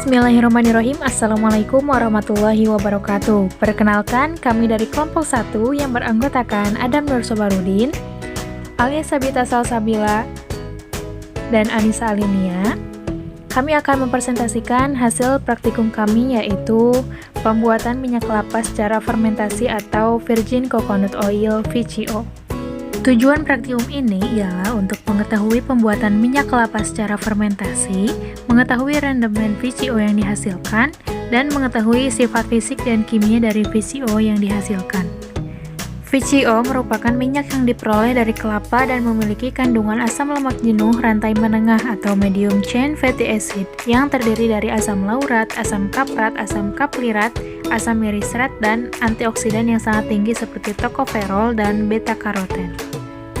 Bismillahirrahmanirrahim. Assalamualaikum warahmatullahi wabarakatuh. Perkenalkan, kami dari kelompok 1 yang beranggotakan Adam Nur Sobarudin, alias Sabita Salsabila, dan Anissa Alinia. Kami akan mempresentasikan hasil praktikum kami, yaitu pembuatan minyak kelapa secara fermentasi atau Virgin Coconut Oil (VCO). Tujuan praktikum ini ialah untuk mengetahui pembuatan minyak kelapa secara fermentasi, mengetahui rendemen VCO yang dihasilkan, dan mengetahui sifat fisik dan kimia dari VCO yang dihasilkan. VCO merupakan minyak yang diperoleh dari kelapa dan memiliki kandungan asam lemak jenuh rantai menengah atau medium chain fatty acid yang terdiri dari asam laurat, asam kaprat, asam kaplirat, asam mirisrat, dan antioksidan yang sangat tinggi seperti tokoferol dan beta-karoten.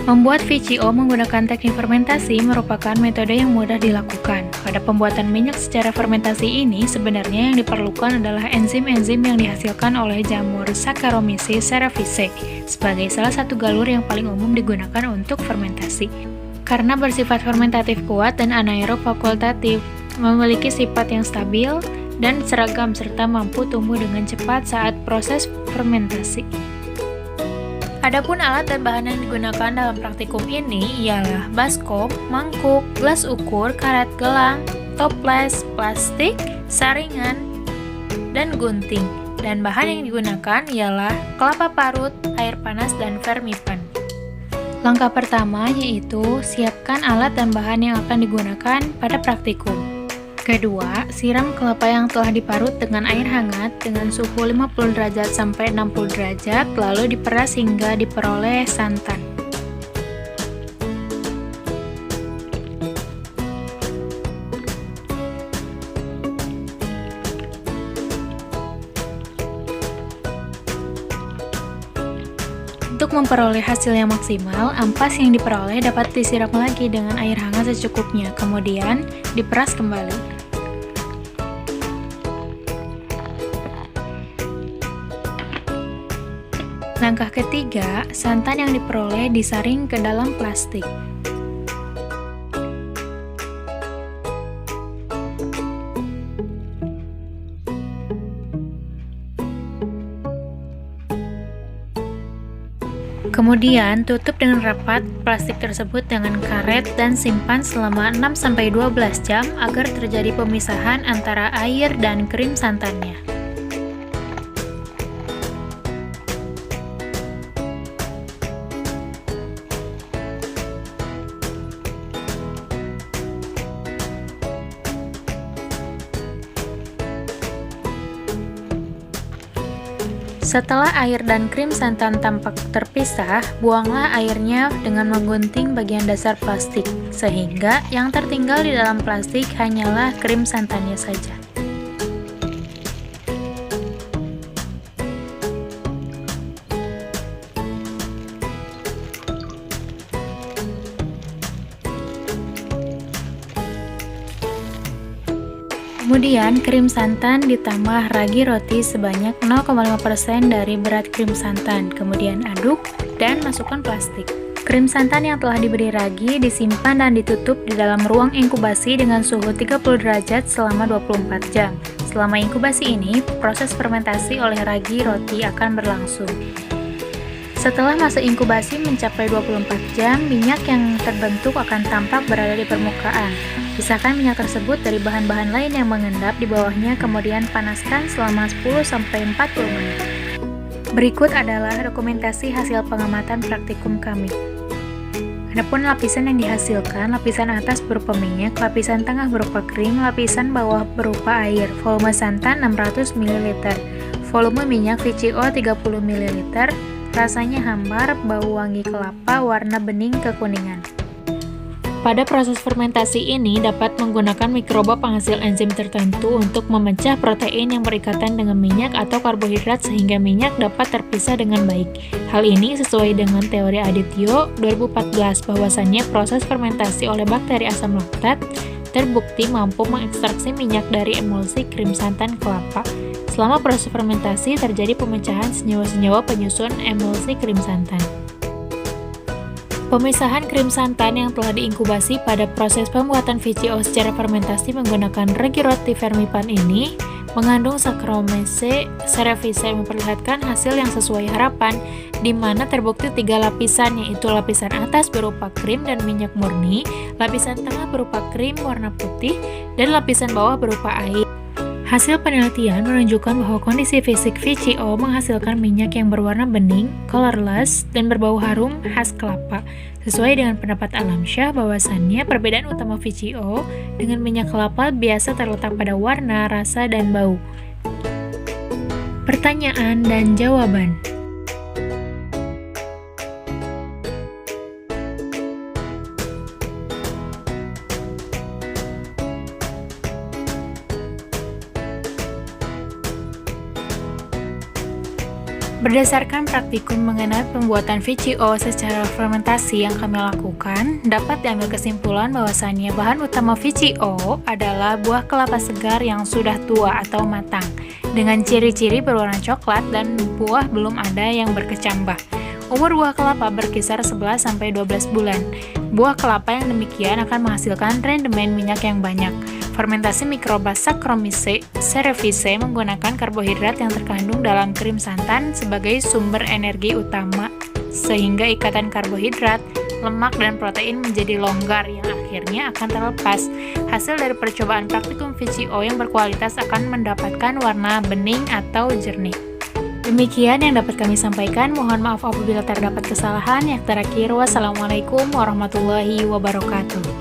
Membuat VCO menggunakan teknik fermentasi merupakan metode yang mudah dilakukan. Pada pembuatan minyak secara fermentasi ini, sebenarnya yang diperlukan adalah enzim-enzim yang dihasilkan oleh jamur Saccharomyces cerevisiae sebagai salah satu galur yang paling umum digunakan untuk fermentasi. Karena bersifat fermentatif kuat dan anaerob fakultatif, memiliki sifat yang stabil dan seragam serta mampu tumbuh dengan cepat saat proses fermentasi. Adapun alat dan bahan yang digunakan dalam praktikum ini ialah baskom, mangkuk, gelas ukur, karet gelang, toples, plastik, saringan, dan gunting. Dan bahan yang digunakan ialah kelapa parut, air panas, dan vermipan. Langkah pertama yaitu siapkan alat dan bahan yang akan digunakan pada praktikum. Kedua, siram kelapa yang telah diparut dengan air hangat dengan suhu 50 derajat sampai 60 derajat, lalu diperas hingga diperoleh santan. Untuk memperoleh hasil yang maksimal, ampas yang diperoleh dapat disiram lagi dengan air hangat secukupnya, kemudian diperas kembali. Langkah ketiga, santan yang diperoleh disaring ke dalam plastik. Kemudian, tutup dengan rapat plastik tersebut dengan karet dan simpan selama 6-12 jam agar terjadi pemisahan antara air dan krim santannya. Setelah air dan krim santan tampak terpisah, buanglah airnya dengan menggunting bagian dasar plastik, sehingga yang tertinggal di dalam plastik hanyalah krim santannya saja. Kemudian, krim santan ditambah ragi roti sebanyak 0,5% dari berat krim santan. Kemudian aduk dan masukkan plastik. Krim santan yang telah diberi ragi disimpan dan ditutup di dalam ruang inkubasi dengan suhu 30 derajat selama 24 jam. Selama inkubasi ini, proses fermentasi oleh ragi roti akan berlangsung. Setelah masa inkubasi mencapai 24 jam, minyak yang terbentuk akan tampak berada di permukaan. Pisahkan minyak tersebut dari bahan-bahan lain yang mengendap di bawahnya, kemudian panaskan selama 10-40 menit. Berikut adalah dokumentasi hasil pengamatan praktikum kami. Adapun lapisan yang dihasilkan, lapisan atas berupa minyak, lapisan tengah berupa krim, lapisan bawah berupa air. Volume santan 600 ml, volume minyak VCO 30 ml, rasanya hambar, bau wangi kelapa, warna bening kekuningan. Pada proses fermentasi ini dapat menggunakan mikroba penghasil enzim tertentu untuk memecah protein yang berikatan dengan minyak atau karbohidrat sehingga minyak dapat terpisah dengan baik. Hal ini sesuai dengan teori Adityo 2014 bahwasannya proses fermentasi oleh bakteri asam laktat terbukti mampu mengekstraksi minyak dari emulsi krim santan kelapa. Selama proses fermentasi terjadi pemecahan senyawa-senyawa penyusun emulsi krim santan. Pemisahan krim santan yang telah diinkubasi pada proses pembuatan VCO secara fermentasi menggunakan regi roti Fermipan ini mengandung Saccharomyces cerevisiae yang memperlihatkan hasil yang sesuai harapan, di mana terbukti 3 lapisan, yaitu lapisan atas berupa krim dan minyak murni, lapisan tengah berupa krim warna putih, dan lapisan bawah berupa air. Hasil penelitian menunjukkan bahwa kondisi fisik VCO menghasilkan minyak yang berwarna bening, colorless, dan berbau harum khas kelapa. Sesuai dengan pendapat Alamsyah bahwasannya perbedaan utama VCO dengan minyak kelapa biasa terletak pada warna, rasa, dan bau. Pertanyaan dan jawaban. Berdasarkan praktikum mengenai pembuatan VCO secara fermentasi yang kami lakukan, dapat diambil kesimpulan bahwasannya bahan utama VCO adalah buah kelapa segar yang sudah tua atau matang, dengan ciri-ciri berwarna coklat dan buah belum ada yang berkecambah. Umur buah kelapa berkisar 11-12 bulan. Buah kelapa yang demikian akan menghasilkan rendemen minyak yang banyak. Fermentasi mikroba Saccharomyces cerevisiae menggunakan karbohidrat yang terkandung dalam krim santan sebagai sumber energi utama, sehingga ikatan karbohidrat, lemak, dan protein menjadi longgar yang akhirnya akan terlepas. Hasil dari percobaan praktikum VCO yang berkualitas akan mendapatkan warna bening atau jernih. Demikian yang dapat kami sampaikan. Mohon maaf apabila terdapat kesalahan. Yang terakhir, wassalamualaikum warahmatullahi wabarakatuh.